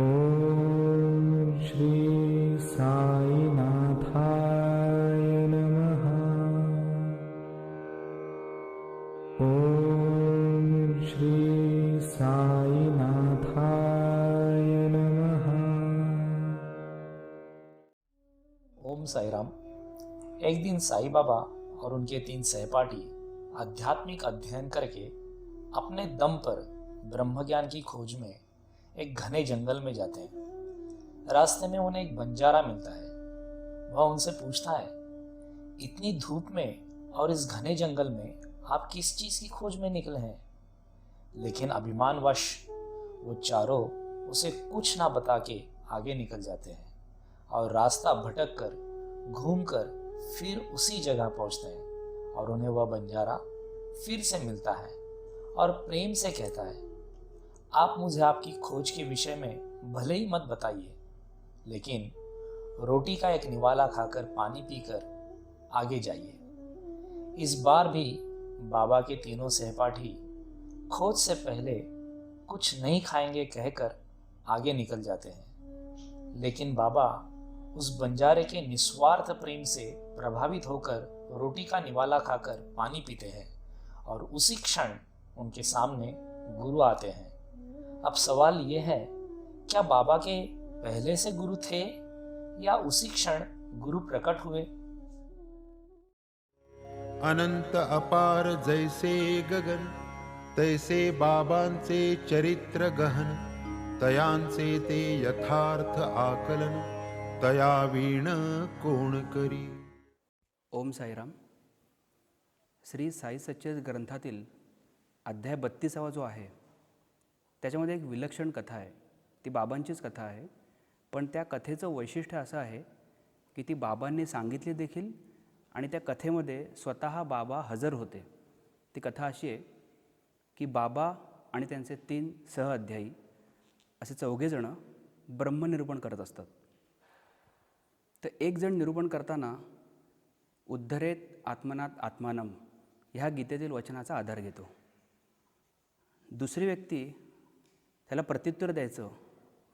ओम श्री साईनाथाय नमः। ओम श्री साईनाथाय नमः। ओम साईराम। एक दिन साईं बाबा और उनके 3 सहपाठी आध्यात्मिक अध्ययन करके अपने दम पर ब्रह्म ज्ञान की खोज में एक घने जंगल में जाते हैं। रास्ते में उन्हें एक बंजारा मिलता है। वह उनसे पूछता है, इतनी धूप में और इस घने जंगल में आप किस चीज की खोज में निकले हैं? लेकिन अभिमानवश वो चारों उसे कुछ ना बता के आगे निकल जाते हैं और रास्ता भटक कर घूम कर फिर उसी जगह पहुंचते हैं और उन्हें वह बंजारा फिर से मिलता है और प्रेम से कहता है, आप मुझे आपकी खोज के विषय में भले ही मत बताइए, लेकिन रोटी का एक निवाला खाकर पानी पीकर आगे जाइए। इस बार भी बाबा के तीनों सहपाठी खोज से पहले कुछ नहीं खाएंगे कहकर आगे निकल जाते हैं, लेकिन बाबा उस बंजारे के निस्वार्थ प्रेम से प्रभावित होकर रोटी का निवाला खाकर पानी पीते हैं और उसी क्षण उनके सामने गुरु आते हैं। अब सवाल ये है, क्या बाबा के पहले से गुरु थे या उसी क्षण गुरु प्रकट हुए? अनंत अपार जैसे गगन, तैसे बाबांचे चरित्र गहन. तयांचे ते यथार्थ आकलन, तया वीण कोण करी. ओम साईराम. श्री साई सच्चेत ग्रंथातील अध्याय 32 जो आहे त्याच्यामध्ये एक विलक्षण कथा आहे. ती बाबांचीच कथा आहे, पण त्या कथेचं वैशिष्ट्य असं आहे की ती बाबांनी सांगितली देखील आणि त्या कथेमध्ये स्वतः बाबा हजर होते. ती कथा अशी आहे की बाबा आणि त्यांचे 3 सहअध्यायी असे 4घे जण ब्रह्मनिरूपण करत असतात. तर एक जण निरूपण करताना उद्धरेत आत्मनात आत्मानम ह्या गीतेतील वचनाचा आधार घेतो. दुसरी व्यक्ती त्याला प्रत्युत्तर द्यायचं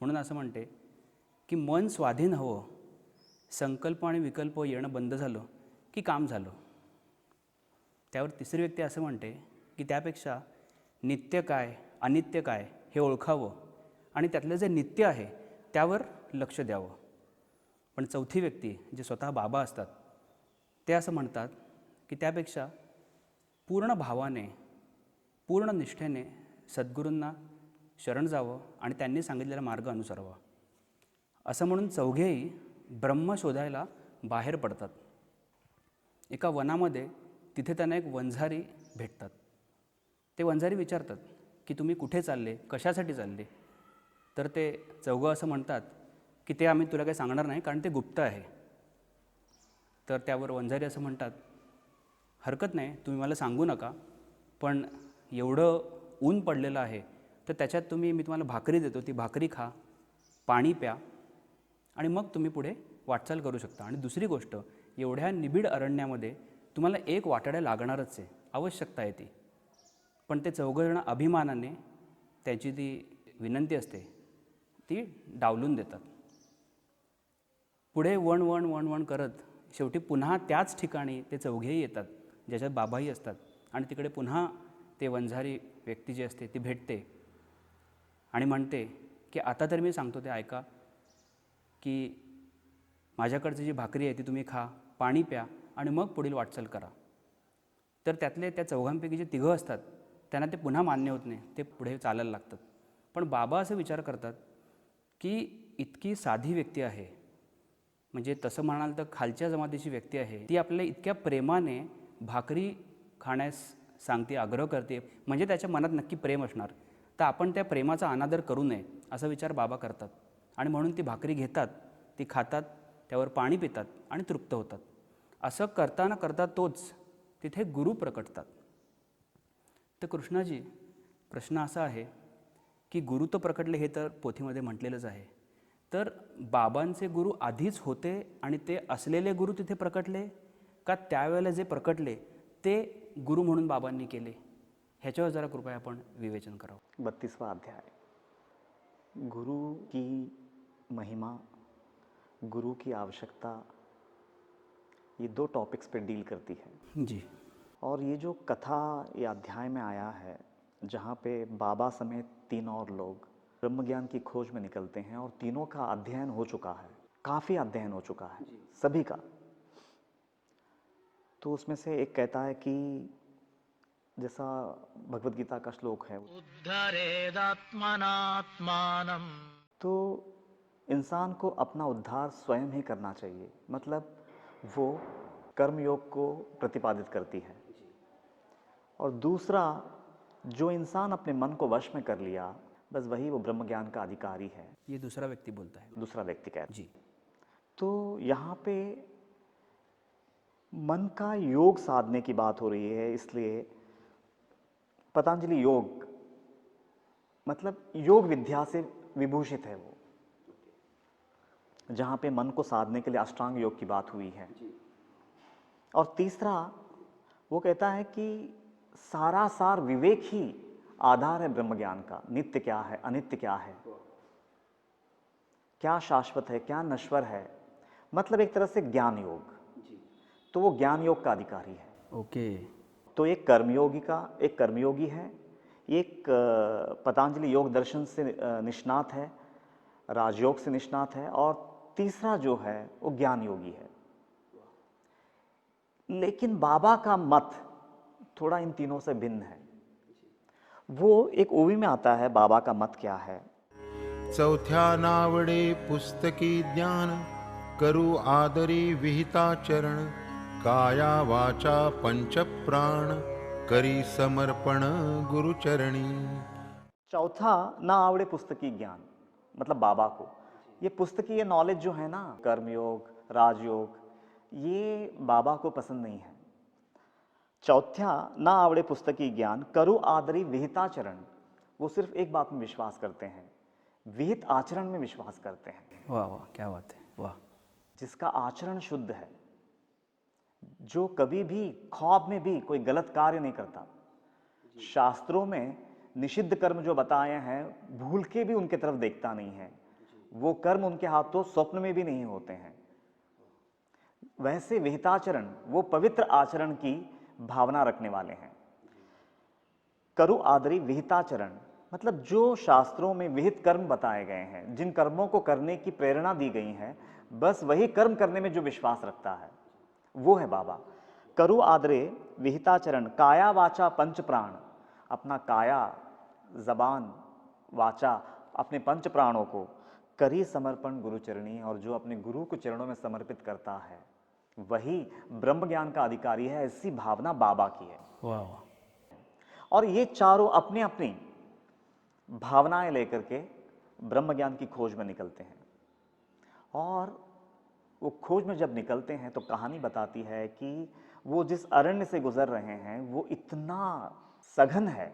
म्हणून असं म्हणते की मन स्वाधीन हवं, संकल्प आणि विकल्प येणं बंद झालं की काम झालं. त्यावर तिसरी व्यक्ती असं म्हणते की त्यापेक्षा नित्य काय अनित्य काय हे ओळखावं आणि त्यातलं जे नित्य आहे त्यावर लक्ष द्यावं. पण चौथी व्यक्ती जे स्वतः बाबा असतात ते असं म्हणतात की त्यापेक्षा पूर्ण भावाने पूर्ण निष्ठेने सद्गुरूंना शरण जावं आणि त्यांनी सांगितलेला मार्ग अनुसरावा. असं म्हणून 4घेही ब्रह्म शोधायला बाहेर पडतात. एका वनामध्ये तिथे त्यांना एक वंझारी भेटतात. ते वंझारी विचारतात की तुम्ही कुठे चालले, कशासाठी चालले? तर ते 4घं असं म्हणतात की ते आम्ही तुला काही सांगणार नाही कारण ते गुप्त आहे. तर त्यावर वंझारी असं म्हणतात, हरकत नाही, तुम्ही मला सांगू नका, पण एवढं ऊन पडलेलं आहे तर त्याच्यात मी तुम्हाला भाकरी देतो, ती भाकरी खा, पाणी प्या आणि मग तुम्ही पुढे वाटचाल करू शकता. आणि दुसरी गोष्ट, एवढ्या निबिड अरण्यामध्ये तुम्हाला एक वाटाड्या लागणारच आहे, आवश्यकता आहे ती. पण ते 4घं जण अभिमानाने त्याची ती विनंती असते ती डावलून देतात. पुढे वण करत शेवटी पुन्हा त्याच ठिकाणी ते 4घेही येतात ज्याच्यात बाबाही असतात आणि तिकडे पुन्हा ते वंझारी व्यक्ती जी असते ती भेटते आणि म्हणते की आता तर मी सांगतो ते ऐका, की माझ्याकडची जी भाकरी आहे ती तुम्ही खा, पाणी प्या आणि मग पुढील वाटचाल करा. तर त्यातले त्या 4घांपैकी जे 3घं असतात त्यांना ते पुन्हा मान्य होत नाही, ते पुढे चालायला लागतात. पण बाबा असं विचार करतात की इतकी साधी व्यक्ती आहे, म्हणजे तसं म्हणाल तर खालच्या जमातीची व्यक्ती आहे, ती आपल्याला इतक्या प्रेमाने भाकरी खाण्यास सांगते, आग्रह करते, म्हणजे त्याच्या मनात नक्की प्रेम असणार, तर आपण त्या प्रेमाचा अनादर करू नये असा विचार बाबा करतात. आणि म्हणून ती भाकरी घेतात, ती खातात, त्यावर पाणी पितात आणि तृप्त होतात. असं करताना करता तोच तिथे गुरु प्रकटतात. तर कृष्णाजी, प्रश्न असा आहे की गुरु तर प्रकटले हे तर पोथीमध्ये म्हटलेलंच आहे, तर बाबांचे गुरु आधीच होते आणि ते असलेले गुरु तिथे प्रकटले का त्यावेळेला जे प्रकटले ते गुरु म्हणून बाबांनी केले? ह्याच्यावर जरा कृपया आपण विवेचन करावं. 32वां अध्याय. गुरु की महिमा, गुरु की आवश्यकता, ये दो टॉपिक्स पे डील करती है। जी। और ये जो कथा ये अध्याय में आया है, जहाँ पे बाबा समेत 3 और लोग ब्रह्म ज्ञान की खोज में निकलते हैं और तीनों का अध्ययन हो चुका है, काफ़ी अध्ययन हो चुका है सभी का। तो उसमें से एक कहता है कि जैसा भगवत गीता का श्लोक है, तो इंसान को अपना उद्धार स्वयं ही करना चाहिए। मतलब वो कर्मयोग को प्रतिपादित करती है। और दूसरा, जो इंसान अपने मन को वश में कर लिया, बस वही वो ब्रह्म ज्ञान का अधिकारी है। ये दूसरा व्यक्ति बोलता है। दूसरा व्यक्ति कहता है। जी। तो यहाँ पे मन का योग साधने की बात हो रही है, इसलिए पतंजलि योग मतलब योग विद्या से विभूषित है वो, जहाँ पे मन को साधने के लिए अष्टांग योग की बात हुई है। और तीसरा वो कहता है कि सारा सार विवेक ही आधार है ब्रह्म ज्ञान का। नित्य क्या है, अनित्य क्या है, क्या शाश्वत है, क्या नश्वर है, मतलब एक तरह से ज्ञान योग। तो वो ज्ञान योग का अधिकारी है। ओके। तो एक कर्मयोगी है, एक पतंजलि योग दर्शन से निष्णात है, राजयोग से निष्णात है, और तीसरा जो है वो ज्ञान योगी है। लेकिन बाबा का मत थोड़ा इन तीनों से भिन्न है। वो एक ओवी में आता है, बाबा का मत क्या है। चौथ्या नावडे पुस्तकी ज्ञान, करू आदरी विहिताचरण, काया वाचा पंच प्राण, करी समर्पण गुरुचरणी। चौथा, ना आवड़े पुस्तकी ज्ञान, मतलब बाबा को ये पुस्तकी ये नॉलेज जो है ना, कर्मयोग, राजयोग, ये बाबा को पसंद नहीं है। चौथ्या, ना आवड़े पुस्तकी ज्ञान, करु आदरी विहिताचरण, वो सिर्फ एक बात में विश्वास करते हैं, विहित आचरण में विश्वास करते हैं। वाह वाह, क्या बात है, वाह। जिसका आचरण शुद्ध है, जो कभी भी ख्वाब में भी कोई गलत कार्य नहीं करता। शास्त्रों में निषिद्ध कर्म जो बताए हैं, भूल के भी उनके तरफ देखता नहीं है, वो कर्म उनके हाथों स्वप्न में भी नहीं होते हैं। वैसे विहिताचरण, वो पवित्र आचरण की भावना रखने वाले हैं। करु आदरी विहिताचरण, मतलब जो शास्त्रों में विहित कर्म बताए गए हैं, जिन कर्मों को करने की प्रेरणा दी गई है, बस वही कर्म करने में जो विश्वास रखता है, वो है बाबा। करु आदरे विहिताचरण, काया वाचा पंच प्राण, अपना काया, जबान, वाचा, अपने पंच प्राणों को करी समर्पण गुरुचरणी, और जो अपने गुरु को चरणों में समर्पित करता है, वही ब्रह्म ज्ञान का अधिकारी है। ऐसी भावना बाबा की है। वाह वाह। और ये चारों अपनी अपनी भावनाएं लेकर के ब्रह्म ज्ञान की खोज में निकलते हैं। और वो खोज में जब निकलते हैं तो कहानी बताती है कि वो जिस अरण्य से गुजर रहे हैं, वो इतना सघन है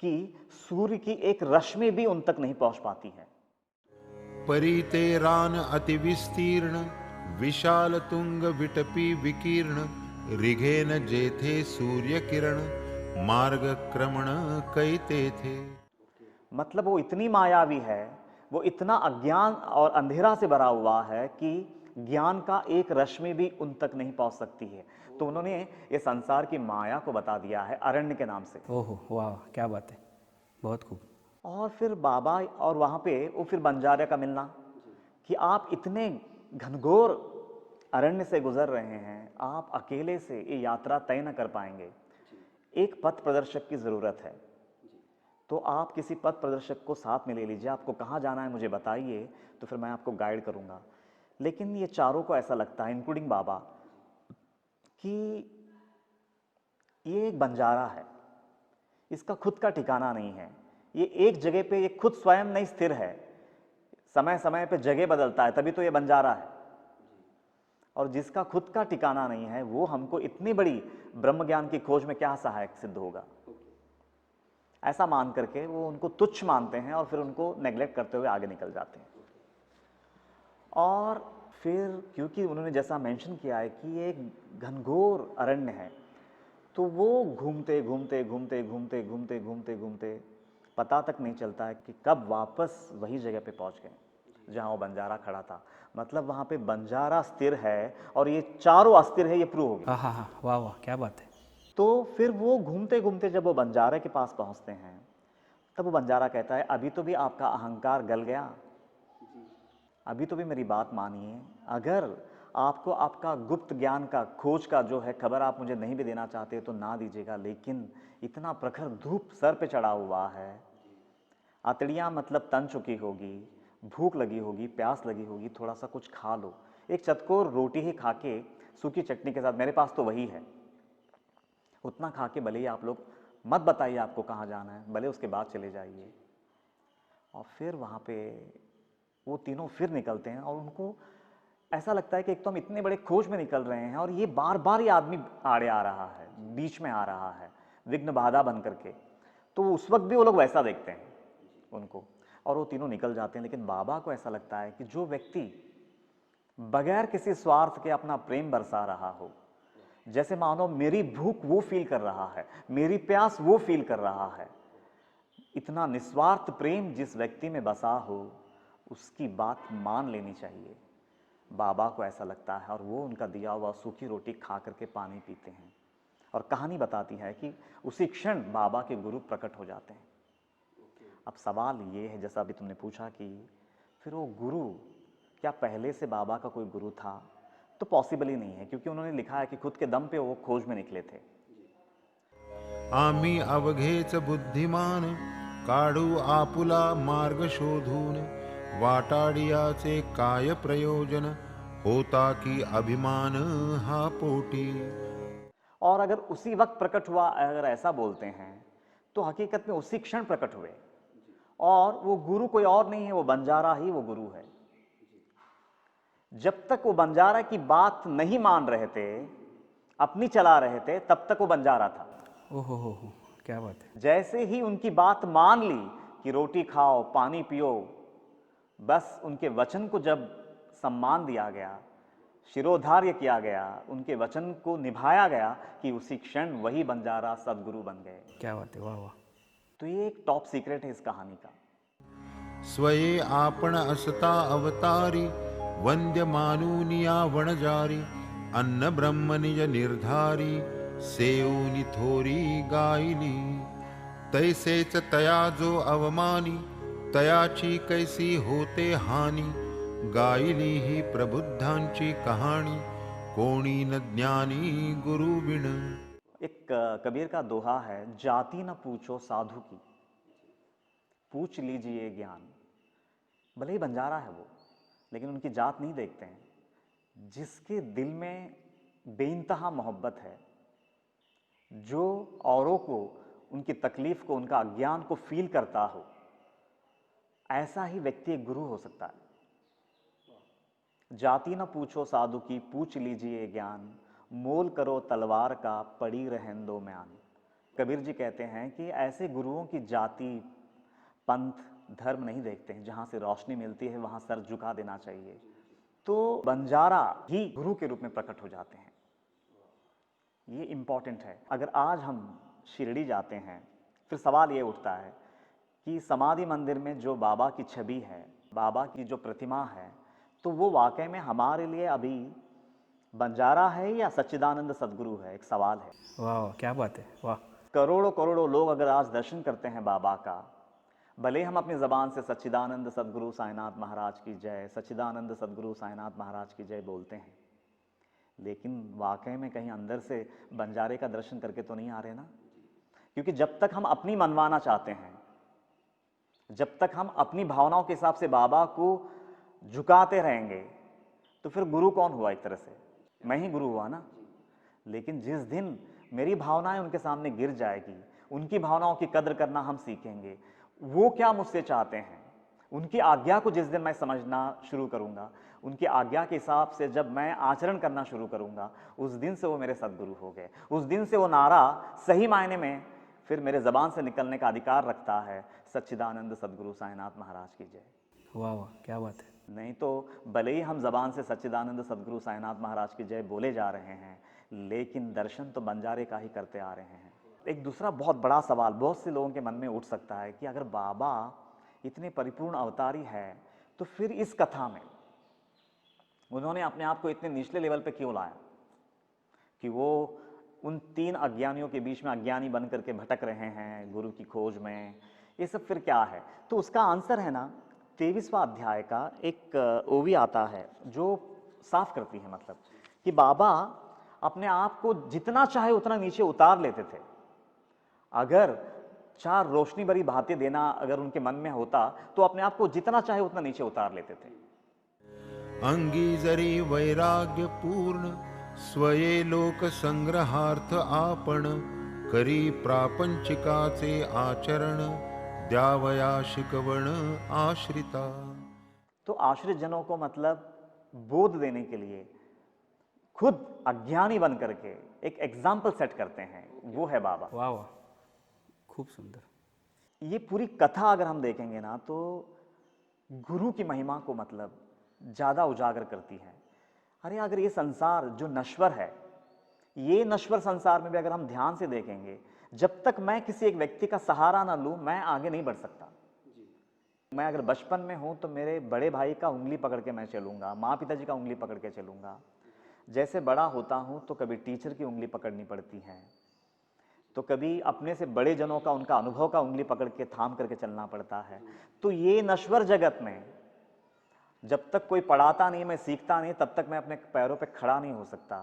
कि सूर्य की एक रश्मि भी उन तक नहीं पहुंच पाती है। परिते रान अति विस्तीर्ण, विशाल तुंग विटपी विकीर्ण, रिघेन जेथे सूर्य किरण, मार्ग क्रमण कईते थे। मतलब वो इतनी मायावी है, वो इतना अज्ञान और अंधेरा से भरा हुआ है कि ज्ञान का एक रश्मि भी उन तक नहीं पहुंच सकती है। तो उन्होंने ये संसार की माया को बता दिया है अरण्य के नाम से। ओहो, वाह, क्या बात है, बहुत खूब। और फिर बाबा, और वहाँ पे वो फिर बंजारे का मिलना कि आप इतने घनघोर अरण्य से गुजर रहे हैं, आप अकेले से ये यात्रा तय न कर पाएंगे, एक पथ प्रदर्शक की ज़रूरत है। तो आप किसी पथ प्रदर्शक को साथ में ले लीजिए, आपको कहाँ जाना है मुझे बताइए, तो फिर मैं आपको गाइड करूँगा। लेकिन ये चारों को ऐसा लगता है, इंक्लूडिंग बाबा, कि ये एक बंजारा है, इसका खुद का ठिकाना नहीं है, ये एक जगह पे ये खुद स्वयं नहीं स्थिर है, समय समय पे जगह बदलता है, तभी तो ये बंजारा है। और जिसका खुद का ठिकाना नहीं है, वो हमको इतनी बड़ी ब्रह्म ज्ञान की खोज में क्या सहायक सिद्ध होगा, ऐसा मान करके वो उनको तुच्छ मानते हैं और फिर उनको नेग्लेक्ट करते हुए आगे निकल जाते हैं। और फिर क्योंकि उन्होंने जैसा मेंशन किया है कि ये एक घनघोर अरण्य है, तो वो घूमते घूमते घूमते घूमते घूमते घूमते घूमते पता तक नहीं चलता है कि कब वापस वही जगह पे पहुंच गए जहां वो बंजारा खड़ा था। मतलब वहां पे बंजारा स्थिर है और ये चारों अस्थिर है, ये प्रूव हो गया। हाँ हाँ, वाह वाह, क्या बात है। तो फिर वो घूमते घूमते जब वो बंजारे के पास पहुंचते हैं, तब वो बंजारा कहता है, अभी तो भी आपका अहंकार गल गया, अभी तो भी मेरी बात मानिए। अगर आपको आपका गुप्त ज्ञान का खोज का जो है खबर आप मुझे नहीं भी देना चाहते तो ना दीजिएगा, लेकिन इतना प्रखर धूप सर पे चढ़ा हुआ है, अतड़ियाँ मतलब तन चुकी होगी, भूख लगी होगी, प्यास लगी होगी, थोड़ा सा कुछ खा लो। एक चतकोर रोटी ही खा के सूखी चटनी के साथ, मेरे पास तो वही है, उतना खा के भले ही आप लोग मत बताइए आपको कहाँ जाना है, भले उसके बाद चले जाइए। और फिर वहाँ पे वो तीनों फिर निकलते हैं और उनको ऐसा लगता है कि एक तो हम इतने बड़े खोज में निकल रहे हैं और ये बार बार ये आदमी आड़े आ रहा है, बीच में आ रहा है, विघ्न बाधा बन करके। तो उस वक्त भी वो लोग वैसा देखते हैं उनको, और वो तीनों निकल जाते हैं। लेकिन बाबा को ऐसा लगता है कि जो व्यक्ति बगैर किसी स्वार्थ के अपना प्रेम बरसा रहा हो, जैसे मानो मेरी भूख वो फील कर रहा है, मेरी प्यास वो फील कर रहा है, इतना निस्वार्थ प्रेम जिस व्यक्ति में बसा हो, उसकी बात मान लेनी चाहिए। बाबा को ऐसा लगता है और वो उनका दिया हुआ सूखी रोटी खा करके पानी पीते हैं। और कहानी बताती है कि उसी क्षण बाबा के गुरु प्रकट हो जाते हैं। अब सवाल ये है, जैसा अभी तुमने पूछा कि फिर वो गुरु क्या पहले से बाबा का कोई गुरु था, तो पॉसिबल ही नहीं है, क्योंकि उन्होंने लिखा है कि खुद के दम पे वो खोज में निकले थे। आम्ही अवघेच बुद्धिमान काढू आपुला मार्ग शोधून वाटाडियाचे काय प्रयोजन होता की अभिमान हा पोटी। और अगर उसी वक्त प्रकट हुआ, अगर ऐसा बोलते हैं, तो हकीकत में उसी क्षण प्रकट हुए। और वो गुरु कोई और नहीं है, वो बंजारा ही वो गुरु है। जब तक वो बंजारा की बात नहीं मान रहे थे, अपनी चला रहे थे, तब तक वो बंजारा था। ओहो हो, क्या बात है। जैसे ही उनकी बात मान ली कि रोटी खाओ, पानी पियो, बस उनके वचन को जब सम्मान दिया गया, शिरोधार्य किया गया, उनके वचन को निभाया गया, कि उसी क्षण वही बंजारा सदगुरु बन गए। क्या बात है, वाह वाह। तो ये एक टॉप सीक्रेट है इस कहानी का। स्वये आपण असता अवतारी वंद्य मानुनिया वणजारी अन्न ब्रह्म निज निर्धारी सेऊनी थोरी गायली तैसेच तया जो अवमानी तयाची कैसी होते हानी गायली ही प्रबुद्धांची कहाणी कोणी न ज्ञानी गुरु बिन। एक कबीर का दोहा है, जाति न पूछो साधु की, पूछ लीजिए ज्ञान। भले ही बंजारा है वो, लेकिन उनकी जात नहीं देखते हैं। जिसके दिल में बेइंतहा मोहब्बत है, जो औरों को, उनकी तकलीफ को, उनका अज्ञान को फील करता हो, ऐसा ही व्यक्ति एक गुरु हो सकता है। जाति न पूछो साधु की, पूछ लीजिए ज्ञान, मोल करो तलवार का, पड़ी रहन दो म्यान। कबीर जी कहते हैं कि ऐसे गुरुओं की जाति, पंथ, धर्म नहीं देखते हैं। जहाँ से रोशनी मिलती है वहाँ सर झुका देना चाहिए। तो बंजारा ही गुरु के रूप में प्रकट हो जाते हैं। ये इम्पॉर्टेंट है। अगर आज हम शिरडी जाते हैं, फिर सवाल ये उठता है कि समाधि मंदिर में जो बाबा की छवि है, बाबा की जो प्रतिमा है, तो वो वाकई में हमारे लिए अभी बंजारा है या सच्चिदानंद सदगुरु है? एक सवाल है। वाह वाह, क्या बात है, वाह। करोड़ों करोड़ों लोग अगर आज दर्शन करते हैं बाबा का, भले हम अपनी ज़बान से सच्चिदानंद सदगुरु साईनाथ महाराज की जय, सच्चिदानंद सदगुरु साईनाथ महाराज की जय बोलते हैं, लेकिन वाकई में कहीं अंदर से बंजारे का दर्शन करके तो नहीं आ रहे ना। क्योंकि जब तक हम अपनी मनवाना चाहते हैं, जब तक हम अपनी भावनाओं के हिसाब से बाबा को झुकाते रहेंगे, तो फिर गुरु कौन हुआ? एक तरह से मैं ही गुरु हुआ ना। लेकिन जिस दिन मेरी भावनाएं उनके सामने गिर जाएगी, उनकी भावनाओं की कद्र करना हम सीखेंगे, वो क्या मुझसे चाहते हैं, उनकी आज्ञा को जिस दिन मैं समझना शुरू करूंगा, उनकी आज्ञा के हिसाब से जब मैं आचरण करना शुरू करूंगा, उस दिन से वो मेरे सदगुरु हो गए। उस दिन से वो नारा सही मायने में फिर मेरे ज़बान से निकलने का अधिकार रखता है, सच्चिदानंद सदगुरु साईनाथ महाराज की जय। वाह वाह, क्या बात है। नहीं तो भले ही हम ज़बान से सच्चिदानंद सदगुरु साईनाथ महाराज की जय बोले जा रहे हैं, लेकिन दर्शन तो बंजारे का ही करते आ रहे हैं। एक दूसरा बहुत बड़ा सवाल बहुत से लोगों के मन में उठ सकता है कि अगर बाबा इतने परिपूर्ण अवतारी है तो फिर इस कथा में उन्होंने अपने आप को इतने निचले लेवल पे क्यों लाया कि वो उन 3 अज्ञानियों के बीच में अज्ञानी बन करके भटक रहे हैं गुरु की खोज में, ये सब फिर क्या है? तो उसका आंसर है ना 23वां अध्याय का एक ओवी आता है जो साफ करती है, मतलब कि बाबा अपने आप को जितना चाहे उतना नीचे उतार लेते थे। अगर 4 रोशनी भरी बातें देना अगर उनके मन में होता तो अपने आप को जितना चाहे उतना नीचे उतार लेते थे। अंगी जरी वैराग्य पूर्ण स्वये लोक संग्रहार्थ आपण करी प्रापंचिकाचे आचरण द्यावया शिकवण आश्रिता। तो आश्रित जनों को मतलब बोध देने के लिए खुद अज्ञानी बन करके एक एग्जाम्पल सेट करते हैं, वो है बाबा। वाह वाह, खूब सुंदर। ये पूरी कथा अगर हम देखेंगे ना तो गुरु की महिमा को मतलब ज्यादा उजागर करती है। अरे अगर ये संसार जो नश्वर है, ये नश्वर संसार में भी अगर हम ध्यान से देखेंगे, जब तक मैं किसी एक व्यक्ति का सहारा ना लूं मैं आगे नहीं बढ़ सकता। मैं अगर बचपन में हूं तो मेरे बड़े भाई का उंगली पकड़ के मैं चलूंगा, माँ पिताजी का उंगली पकड़ के चलूंगा। जैसे बड़ा होता हूं तो कभी टीचर की उंगली पकड़नी पड़ती है, तो कभी अपने से बड़े जनों का उनका अनुभव का उंगली पकड़ के थाम करके चलना पड़ता है। तो ये नश्वर जगत में जब तक कोई पढ़ाता नहीं, मैं सीखता नहीं, तब तक मैं अपने पैरों पे खड़ा नहीं हो सकता।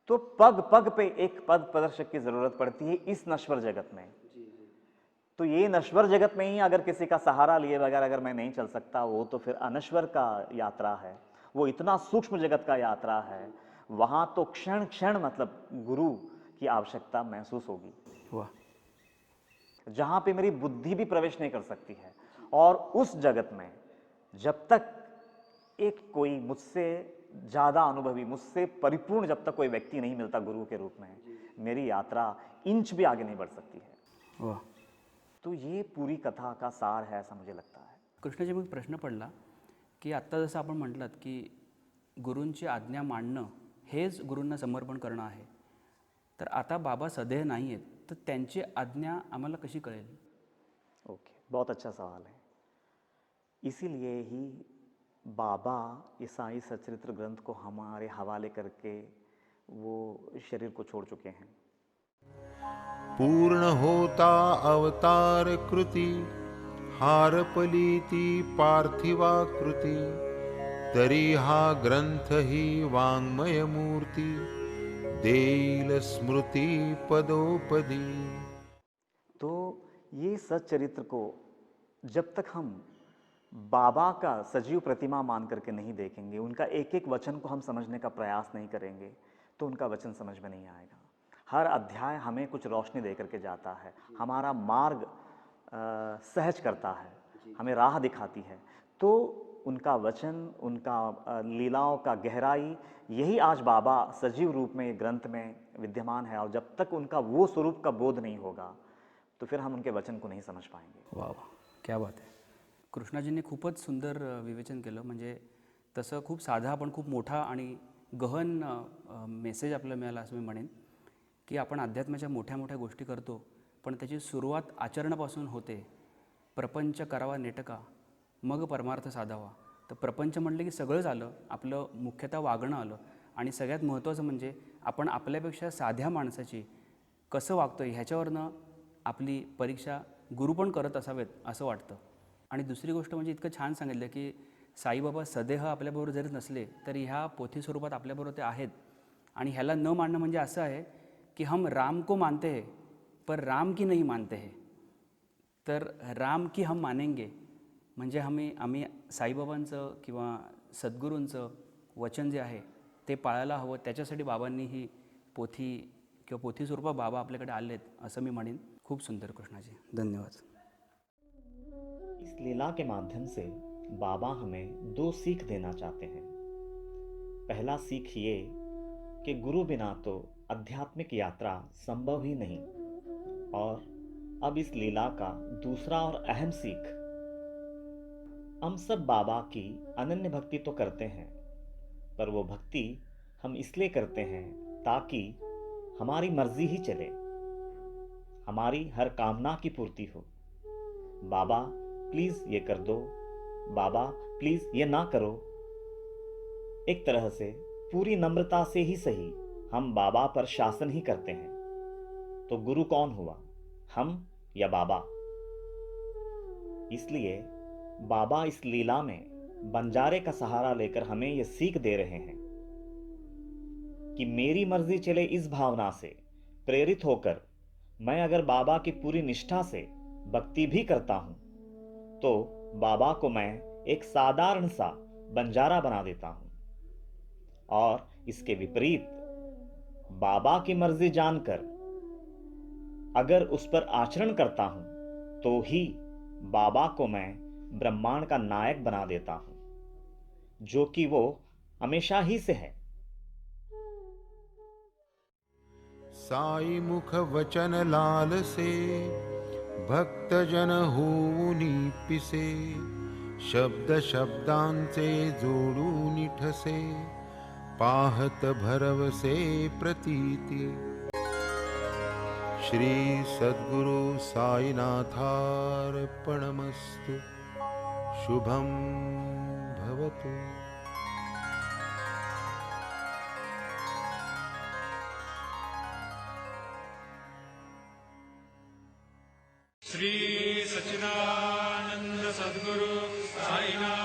तो पग पग पे एक पद प्रदर्शक की जरूरत पड़ती है इस नश्वर जगत में। तो ये नश्वर जगत में ही अगर किसी का सहारा लिए बगैर अगर मैं नहीं चल सकता, वो तो फिर अनश्वर का यात्रा है, वो इतना सूक्ष्म जगत का यात्रा है। वहां तो क्षण क्षण मतलब गुरु की आवश्यकता महसूस होगी, वाह, जहां पे मेरी बुद्धि भी प्रवेश नहीं कर सकती है। और उस जगत में जब तक एक कोई मुझसे ज्यादा अनुभवी, मुझसे परिपूर्ण जब तक कोई व्यक्ति नहीं मिलता गुरु के रूप में, मेरी यात्रा इंच भी आगे नहीं बढ़ सकती है। वाह। तो ये पूरी कथा का सार है ऐसा मुझे लगता है। कृष्णाजी, मग प्रश्न पडला की आत्ता जसं आपण म्हटलात की गुरूंची आज्ञा मानणं हेच गुरूंना समर्पण करणं आहे, तर आता बाबा सदेह नाही आहेत, तर त्यांची आज्ञा आम्हाला कशी कळेल? ओके, बहुत अच्छा सवाल है। इसीलिए ही बाबा ईसाई सचरित्र ग्रंथ को हमारे हवाले करके वो शरीर को छोड़ चुके हैं। पूर्ण होता अवतार कृती हार पलीती पार्थिवाकृती तरी हा ग्रंथ ही वाङ्मय मूर्ती देईल स्मृती पदोपदी। तो ये सच्चरित्र को जब तक हम बाबा का सजीव प्रतिमा मान करके नहीं देखेंगे, उनका एक एक वचन को हम समझने का प्रयास नहीं करेंगे, तो उनका वचन समझ में नहीं आएगा। हर अध्याय हमें कुछ रोशनी दे करके जाता है, हमारा मार्ग सहज करता है, हमें राह दिखाती है। तो उनका वचन, उनका लीलाओं का गहराई, यही आज बाबा सजीव रूप में ग्रंथ में विद्यमान है। और जब तक उनका वो स्वरूप का बोध नहीं होगा तो फिर हम उनके वचन को नहीं समझ पाएंगे। वाह वाह, क्या बात आहे। कृष्णाजींनी खूपच सुंदर विवेचन केलं। म्हणजे तसं खूप साधा पण खूप मोठा आणि गहन मेसेज आपल्याला मिळाला असं मी म्हणेन की आपण अध्यात्माच्या मोठ्या मोठ्या गोष्टी करतो, पण त्याची सुरुवात आचरणापासून होते। प्रपंच करावा नेटका मग परमार्थ साधावा। तर प्रपंच म्हटलं की सगळंच आलं, आपलं मुख्यतः वागणं आलं, आणि सगळ्यात महत्त्वाचं म्हणजे आपण आपल्यापेक्षा साध्या माणसाची कसं वागतो ह्याच्यावरनं आपली परीक्षा गुरु पण करत असावेत असं वाटतं। आणि दुसरी गोष्ट म्हणजे इतकं छान सांगितलं की साईबाबा सदेह आपल्याबरोबर जरी नसले तरी ह्या पोथी स्वरूपात आपल्याबरोबर ते आहेत। आणि ह्याला न मानणं म्हणजे असं आहे कि हम राम को मानते हैं पर राम की नहीं मानते हैं। तर राम की हम मानेंगे म्हणजे आम्ही साईबाबांचं किंवा सद्गुरूंचं वचन जे आहे ते पाळायला हवं। त्याच्यासाठी बाबांनी ही पोथी किंवा पोथी स्वरूपात बाबा आपल्याकडे आलेत असं मी म्हणेन। खूप सुंदर कृष्णाजी, धन्यवाद। इस लीला के माध्यम से बाबा हमें 2 सीख देना चाहते हैं। पहला सीख ये कि गुरु बिना तो आध्यात्मिक यात्रा संभव ही नहीं। और अब इस लीला का दूसरा और अहम सीख, हम सब बाबा की अनन्य भक्ति तो करते हैं, पर वो भक्ति हम इसलिए करते हैं ताकि हमारी मर्जी ही चले। हमारी हर कामना की पूर्ति हो। बाबा प्लीज ये कर दो, बाबा प्लीज ये ना करो। एक तरह से पूरी नम्रता से ही सही हम बाबा पर शासन ही करते हैं। तो गुरु कौन हुआ, हम या बाबा? इसलिए बाबा इस लीला में बंजारे का सहारा लेकर हमें यह सीख दे रहे हैं कि मेरी मर्जी चले। इस भावना से प्रेरित होकर मैं अगर बाबा की पूरी निष्ठा से भक्ति भी करता हूं तो बाबा को मैं एक साधारण सा बंजारा बना देता हूं। और इसके विपरीत बाबा की मर्जी जानकर अगर उस पर आचरण करता हूं तो ही बाबा को मैं ब्रह्मांड का नायक बना देता हूं, जो कि वो हमेशा ही से है। साई मुख वचन लाल से भक्त जन होऊनी पिसे, शब्द शब्दांचे जोडून ठसे, पाहत भरवसे प्रतीती। श्री सद्गुरु साईनाथार्पणमस्तु। शुभं भवतु। श्री सच्चिदानंद सद्गुरु साईनाथ